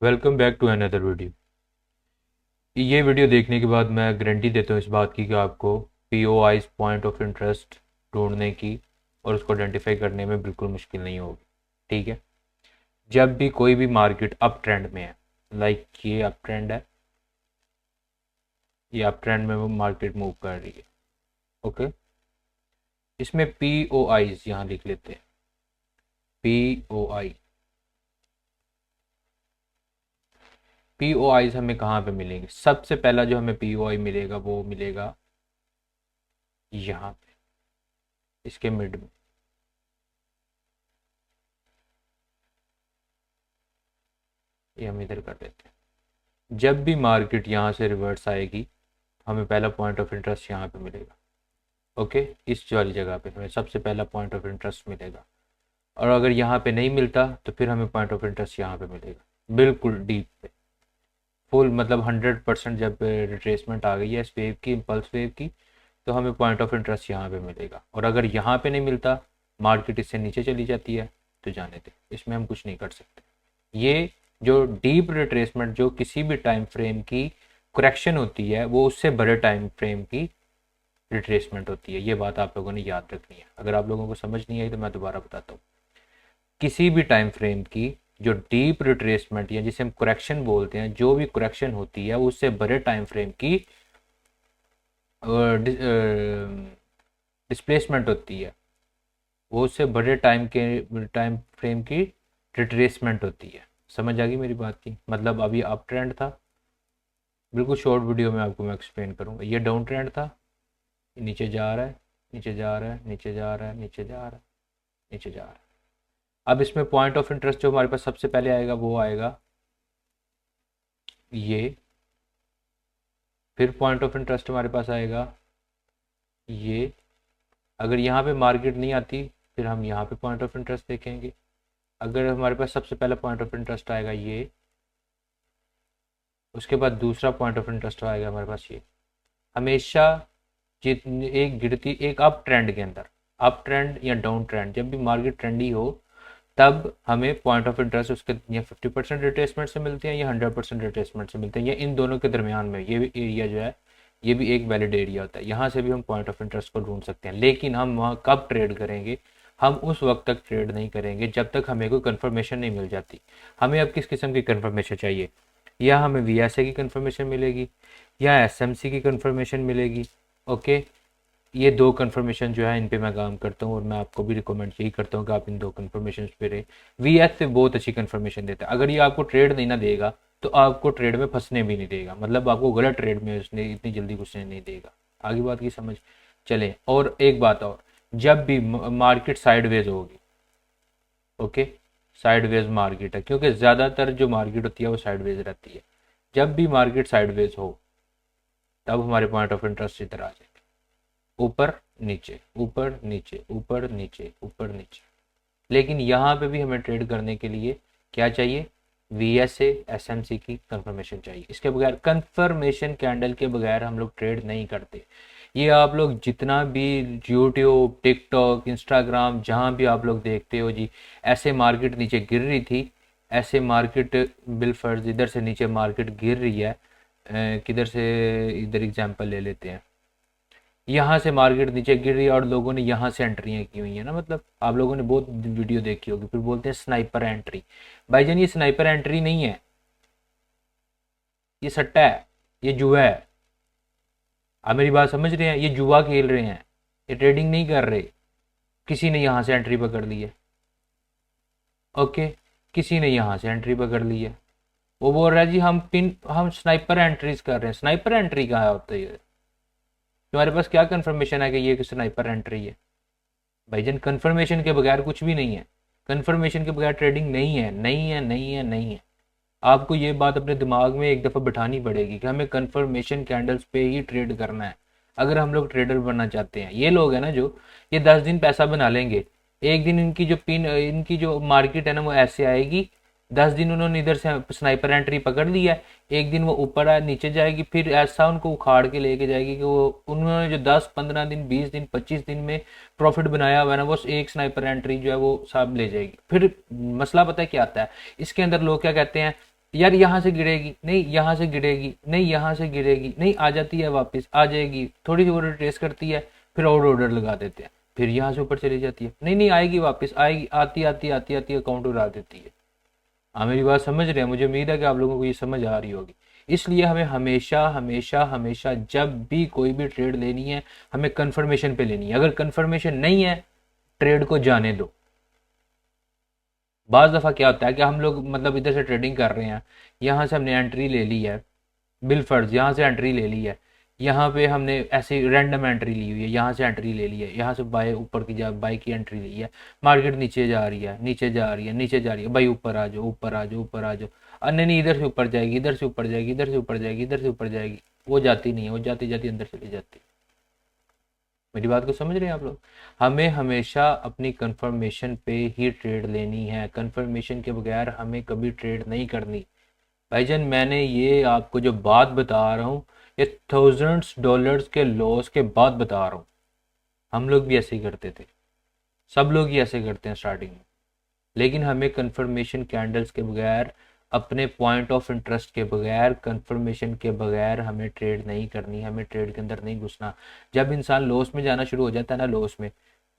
Welcome back to another video. ये video देखने के बाद मैं गारंटी देता हूँ इस बात की कि आपको पीओआईज पॉइंट ऑफ इंटरेस्ट ढूंढने की और उसको आइडेंटिफाई करने में बिल्कुल मुश्किल नहीं होगी। ठीक है। जब भी कोई भी मार्केट अप ट्रेंड में है, लाइक ये अप ट्रेंड है, ये अप ट्रेंड में वो मार्केट मूव कर रही है। ओके। इसमें पीओआईज यहाँ लिख लेते हैं। पीओआई पीओआईज हमें कहाँ पे मिलेंगे? सबसे पहला जो हमें पीओआई मिलेगा वो मिलेगा यहाँ पे, इसके मिड में। ये हम इधर कर देते हैं। जब भी मार्केट यहाँ से रिवर्स आएगी, हमें पहला पॉइंट ऑफ इंटरेस्ट यहाँ पे मिलेगा। ओके। इस वाली जगह पे हमें सबसे पहला पॉइंट ऑफ इंटरेस्ट मिलेगा। और अगर यहाँ पे नहीं मिलता तो फिर हमें पॉइंट ऑफ इंटरेस्ट यहाँ पे मिलेगा, बिल्कुल डीप पे, फुल मतलब 100%। जब रिट्रेसमेंट आ गई है इस वेव की, इम्पल्स वेव की, तो हमें पॉइंट ऑफ इंटरेस्ट यहाँ पे मिलेगा। और अगर यहाँ पे नहीं मिलता, मार्केट इससे नीचे चली जाती है, तो जाने दे, इसमें हम कुछ नहीं कर सकते। ये जो डीप रिट्रेसमेंट जो किसी भी टाइम फ्रेम की करेक्शन होती है, वो उससे बड़े टाइम फ्रेम की रिट्रेसमेंट होती है। ये बात आप लोगों ने याद रखनी है। अगर आप लोगों को समझ नहीं आई तो मैं दोबारा बताता हूँ। किसी भी टाइम फ्रेम की जो डीप रिट्रेसमेंट या जिसे हम करेक्शन बोलते हैं, जो भी करेक्शन होती है, उससे बड़े टाइम फ्रेम की डिस्प्लेसमेंट होती है, वो उससे बड़े टाइम फ्रेम की रिट्रेसमेंट होती है। समझ आ गई मेरी बात की? मतलब अभी अप ट्रेंड था, बिल्कुल शॉर्ट वीडियो में आपको मैं एक्सप्लेन करूँगा। ये डाउन ट्रेंड था, नीचे जा रहा है, नीचे जा रहा है, नीचे जा रहा है, नीचे जा रहा है, नीचे जा रहा है। अब इसमें पॉइंट ऑफ इंटरेस्ट जो हमारे पास सबसे पहले आएगा वो आएगा ये। फिर पॉइंट ऑफ इंटरेस्ट हमारे पास आएगा ये। अगर यहाँ पे मार्केट नहीं आती, फिर हम यहाँ पे पॉइंट ऑफ इंटरेस्ट देखेंगे। अगर हमारे पास सबसे पहला पॉइंट ऑफ इंटरेस्ट आएगा ये, उसके बाद दूसरा पॉइंट ऑफ इंटरेस्ट आएगा हमारे पास ये। हमेशा जितनी एक गिरती एक अप ट्रेंड के अंदर, अप ट्रेंड या डाउन ट्रेंड, जब भी मार्केट ट्रेंडी हो, तब हमें पॉइंट ऑफ इंटरेस्ट उसके या 50% रिट्रेसमेंट से मिलते हैं या 100% रिट्रेसमेंट से मिलते हैं, या इन दोनों के दरमियान में ये भी एरिया जो है, ये भी एक वैलिड एरिया होता है। यहाँ से भी हम पॉइंट ऑफ इंटरेस्ट को ढूंढ सकते हैं। लेकिन हम वहाँ कब ट्रेड करेंगे? हम उस वक्त तक ट्रेड नहीं करेंगे जब तक हमें कोई कंफर्मेशन नहीं मिल जाती। हमें अब किस किस्म की कंफर्मेशन चाहिए? या हमें वीएसए की कंफर्मेशन मिलेगी, या एसएमसी की कंफर्मेशन मिलेगी। ओके। ये दो कंफर्मेशन जो है, इन पे मैं काम करता हूँ और मैं आपको भी रिकमेंड यही करता हूँ कि आप इन दो कंफर्मेशन पे रहे। वीएस से बहुत अच्छी कंफर्मेशन देता है। अगर ये आपको ट्रेड नहीं ना देगा, तो आपको ट्रेड में फंसने भी नहीं देगा, मतलब आपको गलत ट्रेड में उसने इतनी जल्दी घुसने नहीं देगा। आगे बात की समझ चले। और एक बात और, जब भी मार्केट साइडवेज होगी, ओके, साइडवेज मार्केट है, क्योंकि ज़्यादातर जो मार्केट होती है वो साइडवेज रहती है। जब भी मार्केट साइडवेज हो, तब हमारे पॉइंट ऑफ इंटरेस्ट इधर आ जाए, ऊपर नीचे, ऊपर नीचे, ऊपर नीचे, ऊपर नीचे। लेकिन यहाँ पे भी हमें ट्रेड करने के लिए क्या चाहिए? वीएसए एसएमसी की कंफर्मेशन चाहिए। इसके बगैर, कंफर्मेशन कैंडल के बगैर हम लोग ट्रेड नहीं करते। ये आप लोग जितना भी यूट्यूब, टिकटॉक, इंस्टाग्राम, जहाँ भी आप लोग देखते हो जी, ऐसे मार्केट नीचे गिर रही थी, ऐसे मार्केट बिलफर्ज इधर से नीचे मार्केट गिर रही है। किधर से? इधर एग्जांपल ले लेते हैं। यहाँ से मार्केट नीचे गिर रही है और लोगों ने यहाँ से एंट्रियाँ की हुई है ना। मतलब आप लोगों ने बहुत वीडियो देखी होगी, फिर बोलते हैं स्नाइपर एंट्री। भाईजान ये स्नाइपर एंट्री नहीं है, ये सट्टा है, ये जुआ है। आप मेरी बात समझ रहे हैं? ये जुआ खेल रहे हैं, ये ट्रेडिंग नहीं कर रहे। किसी ने यहाँ से एंट्री पकड़ ली है, ओके, किसी ने यहाँ से एंट्री पकड़ ली है। वो बोल रहा है जी हम स्नाइपर एंट्रीज कर रहे हैं। स्नाइपर एंट्री कहाँ होता है? तुम्हारे पास क्या कंफर्मेशन है कि ये स्नाइपर एंट्री है? भाईजान कंफर्मेशन के बगैर कुछ भी नहीं है। कंफर्मेशन के बगैर ट्रेडिंग नहीं है, नहीं है, नहीं है, नहीं है। आपको ये बात अपने दिमाग में एक दफ़ा बिठानी पड़ेगी कि हमें कंफर्मेशन कैंडल्स पे ही ट्रेड करना है अगर हम लोग ट्रेडर बनना चाहते हैं। ये लोग हैं ना जो ये 10 दिन पैसा बना लेंगे, एक दिन इनकी जो मार्केट है ना वो ऐसे आएगी। 10 दिन उन्होंने इधर से स्नाइपर एंट्री पकड़ लिया है, एक दिन वो ऊपर आए नीचे जाएगी, फिर ऐसा उनको उखाड़ के लेके जाएगी कि वो उन्होंने जो 10 15 दिन 20 दिन 25 दिन में प्रॉफिट बनाया हुआ है ना, वो एक स्नाइपर एंट्री जो है वो सब ले जाएगी। फिर मसला पता है क्या आता है इसके अंदर? लोग क्या कहते हैं, यार यहाँ से गिरेगी नहीं, यहाँ से गिरेगी नहीं, यहाँ से गिरेगी नहीं, आ जाती है वापस, आ जाएगी, थोड़ी सी और ट्रेस करती है, फिर और ऑर्डर लगा देते हैं, फिर यहाँ से ऊपर चली जाती है, नहीं नहीं आएगी वापस, आएगी, आती आती आती आती अकाउंट उड़ा देती है। हाँ मेरी बात समझ रहे हैं, मुझे उम्मीद है कि आप लोगों को ये समझ आ रही होगी। इसलिए हमें हमेशा हमेशा हमेशा जब भी कोई भी ट्रेड लेनी है, हमें कंफर्मेशन पे लेनी है। अगर कंफर्मेशन नहीं है, ट्रेड को जाने दो। बाज दफ़ा क्या होता है कि हम लोग मतलब इधर से ट्रेडिंग कर रहे हैं, यहाँ से हमने एंट्री ले ली है, बिल फर्ज यहाँ से एंट्री ले ली है, यहाँ पे हमने ऐसे रैंडम एंट्री ली हुई है, यहाँ से एंट्री ले ली है, यहाँ से बाय ऊपर की बाई की एंट्री ली है, मार्केट नीचे जा रही है, नीचे जा रही है, नीचे जा रही है, भाई ऊपर आ जाओ, ऊपर आ जाओ, ऊपर आ जाओ, नहीं नहीं इधर से ऊपर जाएगी, इधर से ऊपर जाएगी, इधर से ऊपर जाएगी, इधर से ऊपर जाएगी, वो जाती नहीं है, वो जाती जाती अंदर चली जाती है। मेरी बात को समझ रहे हैं आप लोग? हमें हमेशा अपनी कंफर्मेशन पे ही ट्रेड लेनी है, कंफर्मेशन के बगैर हमें कभी ट्रेड नहीं करनी। भाईजान मैंने ये आपको जो बात बता रहा हूँ, ये $1000s के लॉस के बाद बता रहा हूँ। हम लोग भी ऐसे ही करते थे, सब लोग ही ऐसे करते हैं स्टार्टिंग में, लेकिन हमें कंफर्मेशन कैंडल्स के बगैर, अपने पॉइंट ऑफ इंटरेस्ट के बगैर, कंफर्मेशन के बगैर हमें ट्रेड नहीं करनी, हमें ट्रेड के अंदर नहीं घुसना। जब इंसान लॉस में जाना शुरू हो जाता है ना,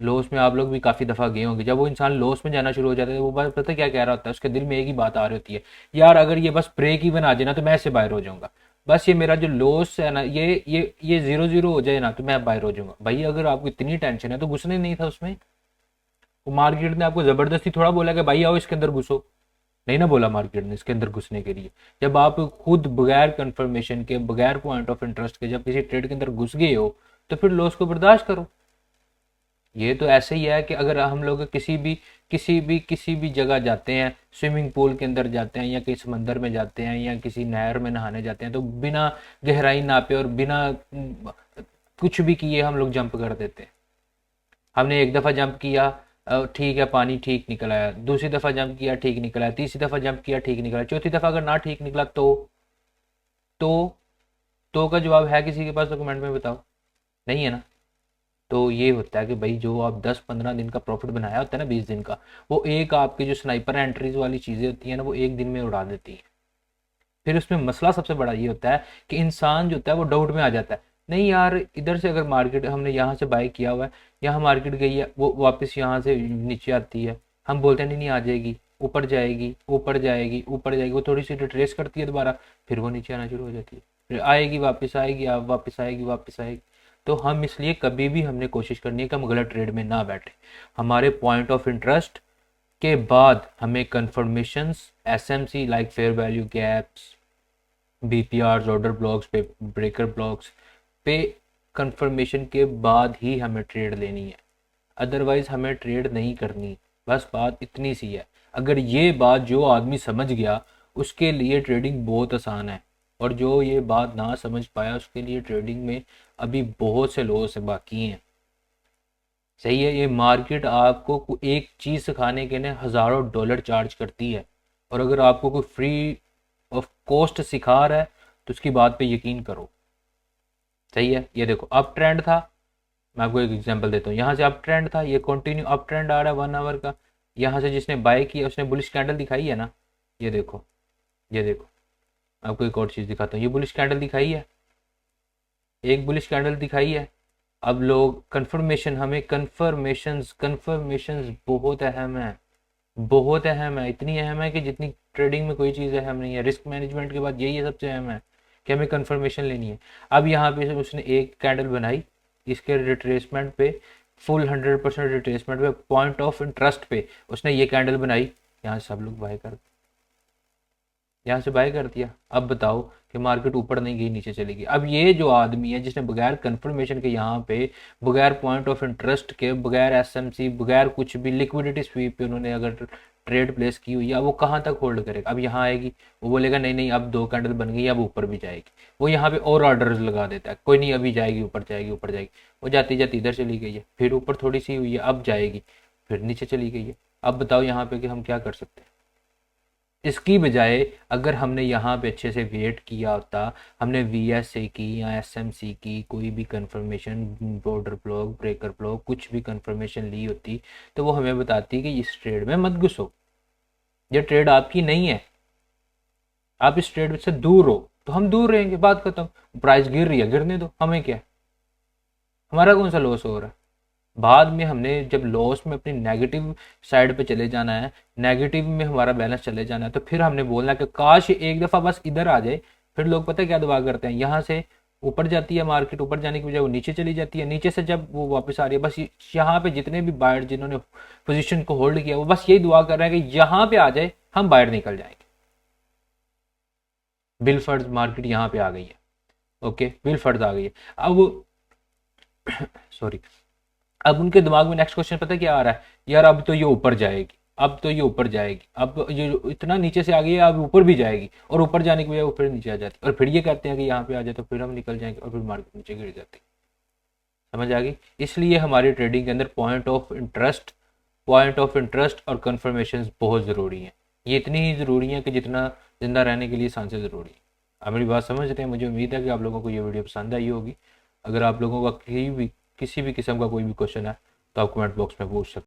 लॉस में आप लोग भी काफ़ी दफ़ा गए होंगे, जब वो इंसान लॉस में जाना शुरू हो जाता है, वो बात पता क्या कह रहा होता है, उसके दिल में एक ही बात आ रही होती है, यार अगर ये बस ब्रेक इवन आ जाए ना तो मैं ऐसे बाहर हो जाऊंगा, बस ये मेरा जो लॉस है ना, ये 0-0 हो जाए ना तो मैं बाहर हो जाऊंगा। भाई अगर आपको इतनी टेंशन है तो घुसने नहीं था उसमें। वो मार्केट ने आपको ज़बरदस्ती थोड़ा बोला कि भाई आओ इसके अंदर घुसो, नहीं ना बोला मार्केट ने इसके अंदर घुसने के लिए। जब आप खुद बगैर कंफर्मेशन के, बगैर पॉइंट ऑफ इंटरेस्ट के जब किसी ट्रेड के अंदर घुस गए हो, तो फिर लॉस को बर्दाश्त करो। ये तो ऐसे ही है कि अगर हम लोग किसी भी जगह जाते हैं, स्विमिंग पूल के अंदर जाते हैं या किसी समंदर में जाते हैं या किसी नहर में नहाने जाते हैं, तो बिना गहराई नापे और बिना कुछ भी किए हम लोग जंप कर देते हैं। हमने एक दफ़ा जंप किया, ठीक है पानी ठीक निकल आया, दूसरी दफ़ा जंप किया ठीक निकल आया, तीसरी दफ़ा जंप किया ठीक निकला, चौथी दफ़ा अगर ना ठीक निकला तो तो का जवाब है किसी के पास तो कमेंट में बताओ, नहीं है ना? तो ये होता है कि भाई जो आप 10-15 दिन का प्रॉफिट बनाया होता है ना, 20 दिन का, वो एक आपकी जो स्नाइपर एंट्रीज वाली चीज़ें होती हैं ना, वो एक दिन में उड़ा देती है। फिर उसमें मसला सबसे बड़ा ये होता है कि इंसान जो होता है वो डाउट में आ जाता है, नहीं यार इधर से अगर मार्केट हमने यहाँ से बाय किया हुआ है, यहाँ मार्केट गई है, वो वापस यहाँ से नीचे आती है, हम बोलते हैं नहीं नहीं आ जाएगी, ऊपर जाएगी, ऊपर जाएगी, ऊपर जाएगी, वो थोड़ी सी रिट्रेस करती है दोबारा, फिर वो नीचे आना शुरू हो जाती है, फिर आएगी वापस आएगी, आप वापस आएगी वापस आएगी। तो हम इसलिए कभी भी हमने कोशिश करनी है कि हम गलत ट्रेड में ना बैठे। हमारे पॉइंट ऑफ इंटरेस्ट के बाद हमें confirmations, SMC like fair value gaps, BPR, order blocks पे, ब्रेकर ब्लॉक्स पे कंफर्मेशन के बाद ही हमें ट्रेड लेनी है, अदरवाइज हमें ट्रेड नहीं करनी। बस बात इतनी सी है। अगर ये बात जो आदमी समझ गया उसके लिए ट्रेडिंग बहुत आसान है, और जो ये बात ना समझ पाया उसके लिए ट्रेडिंग में अभी बहुत से लॉस बाकी हैं। सही है, ये मार्केट आपको एक चीज़ सिखाने के लिए हज़ारों डॉलर चार्ज करती है, और अगर आपको कोई फ्री ऑफ कॉस्ट सिखा रहा है तो उसकी बात पे यकीन करो। सही है, ये देखो अप ट्रेंड था, मैं आपको एक एग्जांपल देता हूँ, यहाँ से अप ट्रेंड था, ये कंटिन्यू अप ट्रेंड आ रहा है 1 आवर का, यहाँ से जिसने बाय किया उसने बुलिश कैंडल दिखाई है ना, ये देखो, ये देखो, आपको एक और चीज़ दिखाता हूँ, ये बुलिश कैंडल दिखाई है, एक बुलिश कैंडल दिखाई है। अब लोग कंफर्मेशन, हमें कंफर्मेशंस बहुत अहम है, बहुत अहम है, इतनी अहम है कि जितनी ट्रेडिंग में कोई चीज़ अहम नहीं है। रिस्क मैनेजमेंट के बाद यही सबसे अहम है कि हमें कंफर्मेशन लेनी है। अब यहाँ पे उसने एक कैंडल बनाई, इसके रिट्रेसमेंट पे फुल 100% रिट्रेसमेंट पे, पॉइंट ऑफ इंटरेस्ट पे उसने ये कैंडल बनाई, यहाँ से सब लोग बाय कर, यहाँ से बाय कर दिया। अब बताओ कि मार्केट ऊपर नहीं गई, नीचे चली गई। अब ये जो आदमी है जिसने बगैर कंफर्मेशन के, यहाँ पे बगैर पॉइंट ऑफ इंटरेस्ट के, बगैर एसएमसी, बगैर कुछ भी लिक्विडिटी स्वीप पे उन्होंने अगर ट्रेड प्लेस की हुई है, वो कहाँ तक होल्ड करेगा? अब यहाँ आएगी, वो बोलेगा नहीं नहीं अब 2 कैंडल बन गई, अब ऊपर भी जाएगी, वो यहाँ पे और ऑर्डर लगा देता है, कोई नहीं अभी जाएगी, ऊपर जाएगी, ऊपर जाएगी, वो जाती जाती इधर चली गई है, फिर ऊपर थोड़ी सी हुई है, अब जाएगी, फिर नीचे चली गई है। अब बताओ यहाँ पे कि हम क्या कर सकते हैं? इसकी बजाय अगर हमने यहाँ पे अच्छे से वेट किया होता, हमने वीएसए की या एसएमसी की कोई भी confirmation, border block, breaker block, कुछ भी कंफर्मेशन ली होती, तो वो हमें बताती कि इस ट्रेड में मत घुसो, ये ट्रेड आपकी नहीं है। आप इस ट्रेड से दूर हो तो हम दूर रहेंगे, बात खत्म। प्राइस गिर रही है, गिरने दो, हमें क्या, हमारा कौन सा लॉस हो रहा है। बाद में हमने जब लॉस में अपनी नेगेटिव साइड पे चले जाना है, नेगेटिव में हमारा बैलेंस चले जाना है, तो फिर हमने बोलना कि काश एक दफ़ा बस इधर आ जाए। फिर लोग पता है क्या दुआ करते हैं, यहाँ से ऊपर जाती है मार्केट, ऊपर जाने की बजाय वो नीचे चली जाती है, नीचे से जब वो वापस आ रही है, बस यहाँ पे जितने भी बायर जिन्होंने पोजीशन को होल्ड किया वो बस यही दुआ कर रहे हैं कि यहाँ पे आ जाए, हम बाहर निकल जाएंगे। बिलफर्ड मार्केट यहाँ पे आ गई है, ओके, बिलफर्ड आ गई है। अब सॉरी, अब उनके दिमाग में नेक्स्ट क्वेश्चन पता है क्या आ रहा है, यार अब तो ये ऊपर जाएगी, अब तो ये ऊपर जाएगी, अब ये इतना नीचे से आ गई है, अब ऊपर भी जाएगी, और ऊपर जाने की बजाय वो फिर नीचे आ जाती है, और फिर ये कहते हैं कि यहाँ पे आ जाए तो फिर हम निकल जाएंगे, और फिर मार्केट नीचे गिर जाती है। समझ आ गई। इसलिए हमारी ट्रेडिंग के अंदर पॉइंट ऑफ इंटरेस्ट और कन्फर्मेशन बहुत ज़रूरी है। ये इतनी ही ज़रूरी है कि जितना जिंदा रहने के लिए सांसें ज़रूरी है। आप मेरी बात समझ रहे हैं। मुझे उम्मीद है कि आप लोगों को ये वीडियो पसंद आई होगी। अगर आप लोगों का किसी भी किस्म का कोई भी क्वेश्चन है तो आप कमेंट बॉक्स में पूछ सकते हैं।